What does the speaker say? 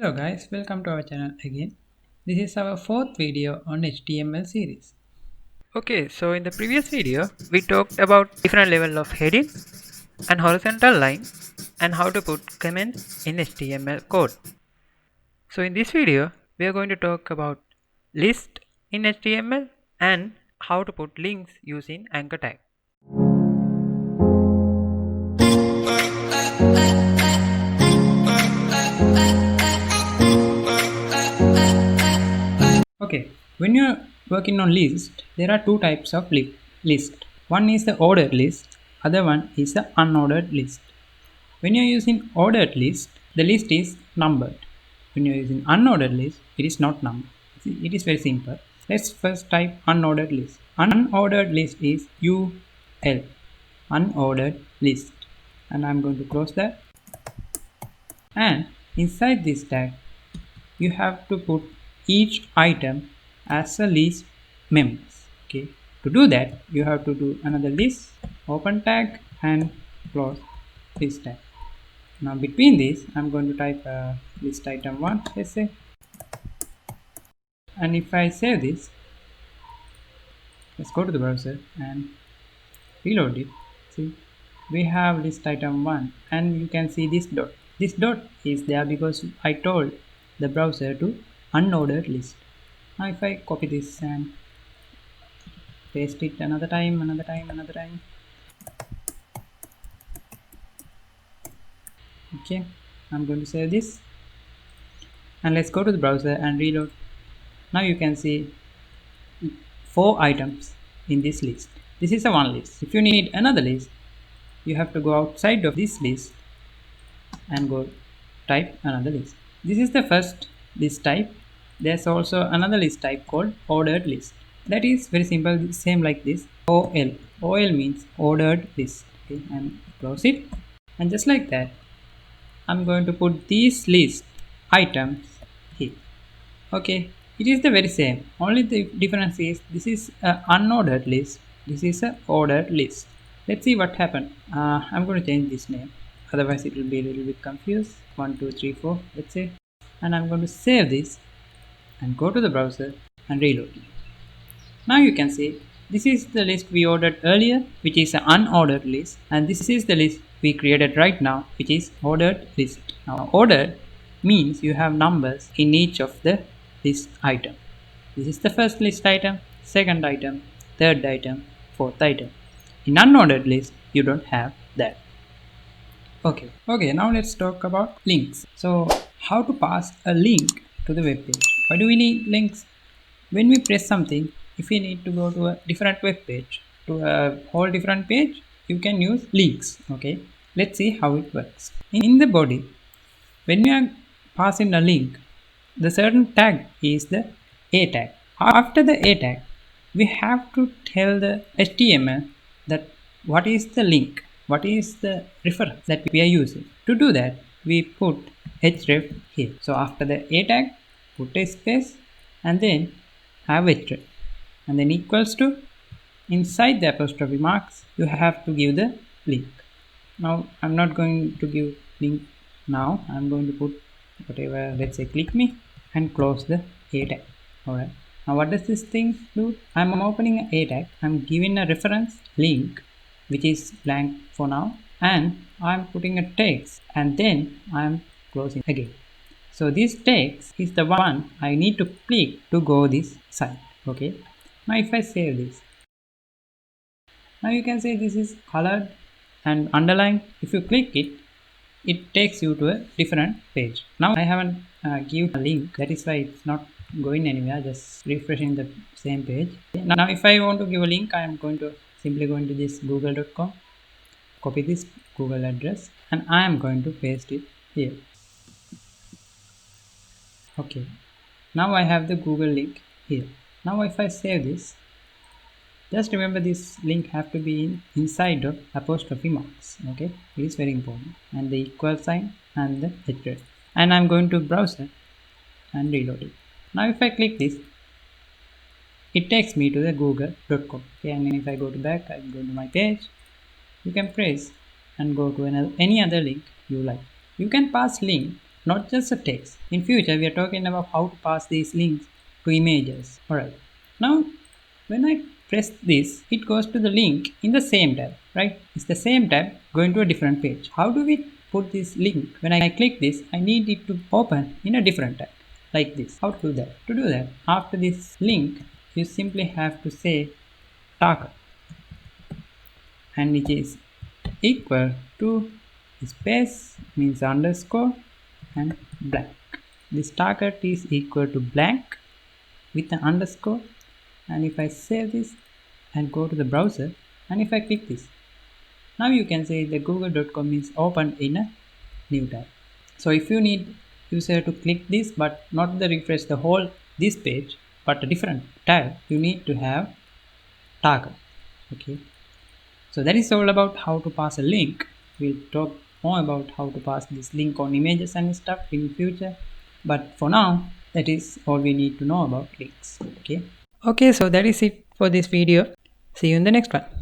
Hello guys, welcome to our channel again. This is our fourth video on HTML series. Okay, so in the previous video, we talked about different level of heading and horizontal line and how to put comments in HTML code. So in this video, we are going to talk about list in HTML and how to put links using anchor tag. Okay, when you are working on list, there are two types of list. One is the ordered list, other one is the unordered list. When you are using ordered list, the list is numbered. When you are using unordered list, it is not numbered. It is very simple. Let's first type unordered list. Unordered list is UL, unordered list. And I'm going to close that. And inside this tag, you have to put each item as a list members. Okay, to do that you have to do another list, open tag and close list tag. Now between these I'm going to type list item 1, let's say, and if I save this, let's go to the browser and reload it. See, we have list item 1 and you can see this dot. This dot is there because I told the browser to unordered list. Now if I copy this and paste it another time, okay, I'm going to save this and let's go to the browser and reload. Now you can see 4 items in this list. This is a one list. If you need another list, you have to go outside of this list and go type another list. This is the first list type. There's also another list type called ordered list. That is very simple, same like this. OL. OL means ordered list. Okay, and close it. And just like that, I'm going to put these list items here. Okay, it is the very same. Only the difference is this is an unordered list. This is an ordered list. Let's see what happened. I'm going to change this name. Otherwise, it will be a little bit confused. 1, 2, 3, 4. Let's say, and I'm going to save this and go to the browser and reload it. Now you can see this is the list we ordered earlier, which is an unordered list, and this is the list we created right now, which is ordered list. Now ordered means you have numbers in each of the list item. This is the first list item, second item, third item, fourth item. In unordered list you don't have that. Okay, now let's talk about links. So how to pass a link to the web page. Why do we need links? When we press something, if we need to go to a different web page, to a whole different page, you can use links. Okay, let's see how it works. In the body, when we are passing a link, the certain tag is the A tag. After the A tag, we have to tell the HTML that what is the link, what is the reference that we are using. To do that, we put href here. So after the A tag, put a space and then have href and then equals to, inside the apostrophe marks you have to give the link. Now I'm not going to give link now. I'm going to put whatever, let's say click me, and close the A tag. Alright, now what does this thing do? I'm opening an A tag, I'm giving a reference link which is blank for now, and I'm putting a text and then I'm closing again. So this text is the one I need to click to go this side. Okay, now if I save this, now you can see this is colored and underlined. If you click it, it takes you to a different page. Now I haven't given a link, that is why it's not going anywhere, just refreshing the same page. Now if I want to give a link, I am going to simply go into this google.com, copy this Google address and I am going to paste it here. Okay, now I have the Google link here. Now if I save this, just remember this link have to be inside of apostrophe marks. Okay, it is very important, and the equal sign and the href. And I'm going to browser and reload it. Now if I click this, it takes me to the google.com. Okay, and if I go to back, I go to my page. You can press and go to any other link you like. You can pass link not just a text. In future, we are talking about how to pass these links to images. Alright, now when I press this, it goes to the link in the same tab, right? It's the same tab going to a different page. How do we put this link? When I click this, I need it to open in a different tab, like this. How to do that? To do that, after this link, you simply have to say target, and which is equal to space means underscore and blank. This target is equal to blank with an underscore, and if I save this and go to the browser, and if I click this, now you can see the google.com is opened in a new tab. So if you need user to click this but not the refresh the whole this page but a different tab, you need to have target. Okay, so that is all about how to pass a link. We'll talk more about how to pass this link on images and stuff in future, but for now that is all we need to know about links. Okay, so that is it for this video. See you in the next one.